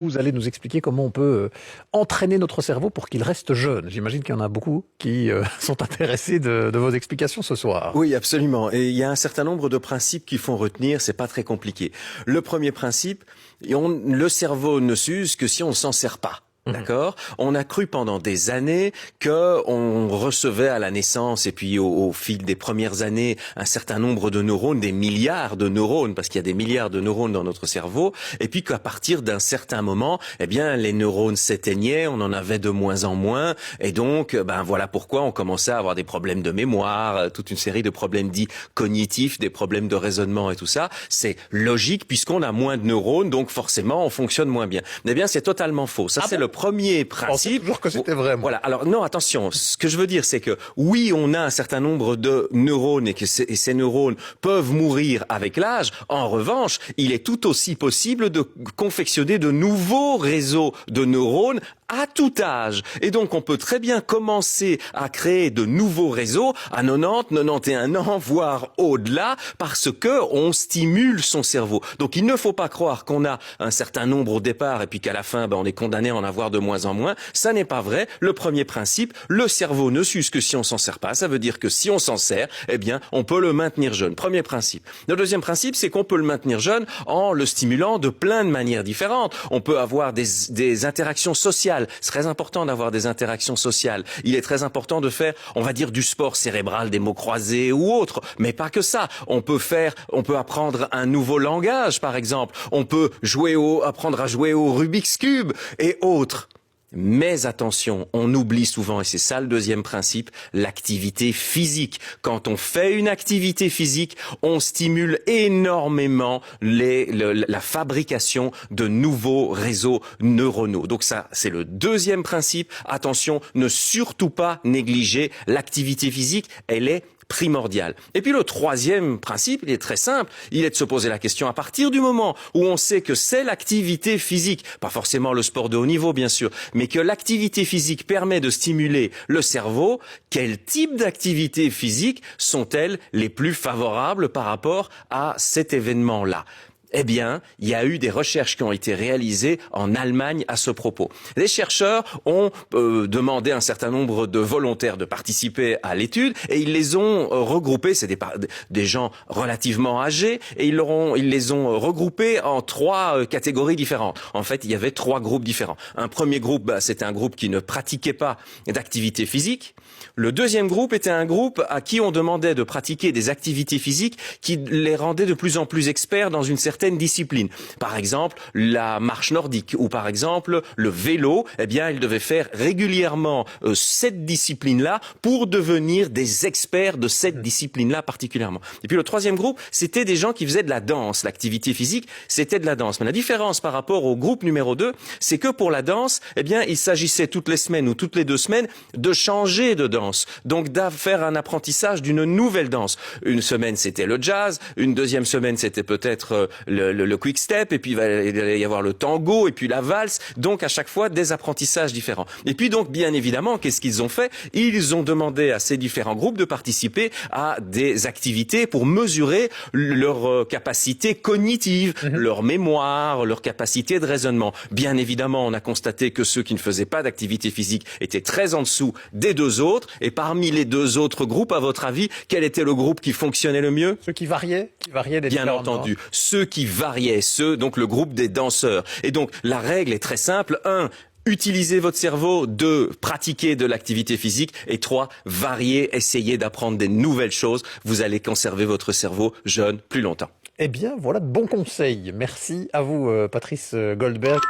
Vous allez nous expliquer comment on peut entraîner notre cerveau pour qu'il reste jeune. J'imagine qu'il y en a beaucoup qui sont intéressés de vos explications ce soir. Oui, absolument. Et il y a un certain nombre de principes qu'il faut retenir. C'est pas très compliqué. Le premier principe, le cerveau ne s'use que si on s'en sert pas. D'accord. On a cru pendant des années que on recevait à la naissance et puis au fil des premières années un certain nombre de neurones, des milliards de neurones, parce qu'il y a des milliards de neurones dans notre cerveau, et puis qu'à partir d'un certain moment, eh bien, les neurones s'éteignaient, on en avait de moins en moins, et donc, voilà pourquoi on commençait à avoir des problèmes de mémoire, toute une série de problèmes dits cognitifs, des problèmes de raisonnement et tout ça. C'est logique puisqu'on a moins de neurones, donc forcément, on fonctionne moins bien. Eh bien, c'est totalement faux. Ça, c'est le premier principe. Toujours que c'était vrai. Voilà. Alors non, attention. Ce que je veux dire, c'est que oui, on a un certain nombre de neurones et ces neurones peuvent mourir avec l'âge. En revanche, il est tout aussi possible de confectionner de nouveaux réseaux de neurones à tout âge. Et donc, on peut très bien commencer à créer de nouveaux réseaux à 90, 91 ans, voire au-delà, parce que on stimule son cerveau. Donc, il ne faut pas croire qu'on a un certain nombre au départ et puis qu'à la fin, on est condamné à en avoir de moins en moins. Ça n'est pas vrai. Le premier principe, le cerveau ne s'use que si on s'en sert pas. Ça veut dire que si on s'en sert, eh bien, on peut le maintenir jeune. Premier principe. Le deuxième principe, c'est qu'on peut le maintenir jeune en le stimulant de plein de manières différentes. On peut avoir des interactions sociales. C'est très important d'avoir des interactions sociales. Il est très important de faire, on va dire, du sport cérébral, des mots croisés ou autre. Mais pas que ça. On peut apprendre un nouveau langage, par exemple. On peut apprendre à jouer au Rubik's Cube et autres. Mais attention, on oublie souvent, et c'est ça le deuxième principe, l'activité physique. Quand on fait une activité physique, on stimule énormément la fabrication de nouveaux réseaux neuronaux. Donc ça, c'est le deuxième principe. Attention, ne surtout pas négliger l'activité physique, elle est primordial. Et puis le troisième principe, il est très simple, il est de se poser la question à partir du moment où on sait que c'est l'activité physique, pas forcément le sport de haut niveau bien sûr, mais que l'activité physique permet de stimuler le cerveau, quel type d'activités physiques sont-elles les plus favorables par rapport à cet événement-là ? Eh bien, il y a eu des recherches qui ont été réalisées en Allemagne à ce propos. Les chercheurs ont demandé à un certain nombre de volontaires de participer à l'étude et ils les ont regroupés, c'est des gens relativement âgés, et ils les ont regroupés en trois catégories différentes. En fait, il y avait trois groupes différents. Un premier groupe, c'était un groupe qui ne pratiquait pas d'activité physique. Le deuxième groupe était un groupe à qui on demandait de pratiquer des activités physiques qui les rendaient de plus en plus experts dans une certaine discipline. Par exemple, la marche nordique ou par exemple le vélo. Eh bien, ils devaient faire régulièrement cette discipline-là pour devenir des experts de cette discipline-là particulièrement. Et puis le troisième groupe, c'était des gens qui faisaient de la danse. L'activité physique, c'était de la danse. Mais la différence par rapport au groupe numéro 2, c'est que pour la danse, eh bien, il s'agissait toutes les semaines ou toutes les 2 semaines de changer de danse. Donc, faire un apprentissage d'une nouvelle danse. Une semaine, c'était le jazz. Une deuxième semaine, c'était peut-être le quick step. Et puis, il va y avoir le tango et puis la valse. Donc, à chaque fois, des apprentissages différents. Et puis, donc, bien évidemment, qu'est-ce qu'ils ont fait? Ils ont demandé à ces différents groupes de participer à des activités pour mesurer leur capacité cognitive, leur mémoire, leur capacité de raisonnement. Bien évidemment, on a constaté que ceux qui ne faisaient pas d'activité physique étaient très en dessous des deux autres. Et parmi les deux autres groupes, à votre avis, quel était le groupe qui fonctionnait le mieux? Ceux qui variaient des Bien entendu, ceux qui variaient, donc le groupe des danseurs. Et donc, la règle est très simple. 1, utilisez votre cerveau. 2, pratiquez de l'activité physique. Et 3, variez, essayez d'apprendre des nouvelles choses. Vous allez conserver votre cerveau jeune plus longtemps. Eh bien, voilà de bons conseils. Merci à vous, Patrice Goldberg.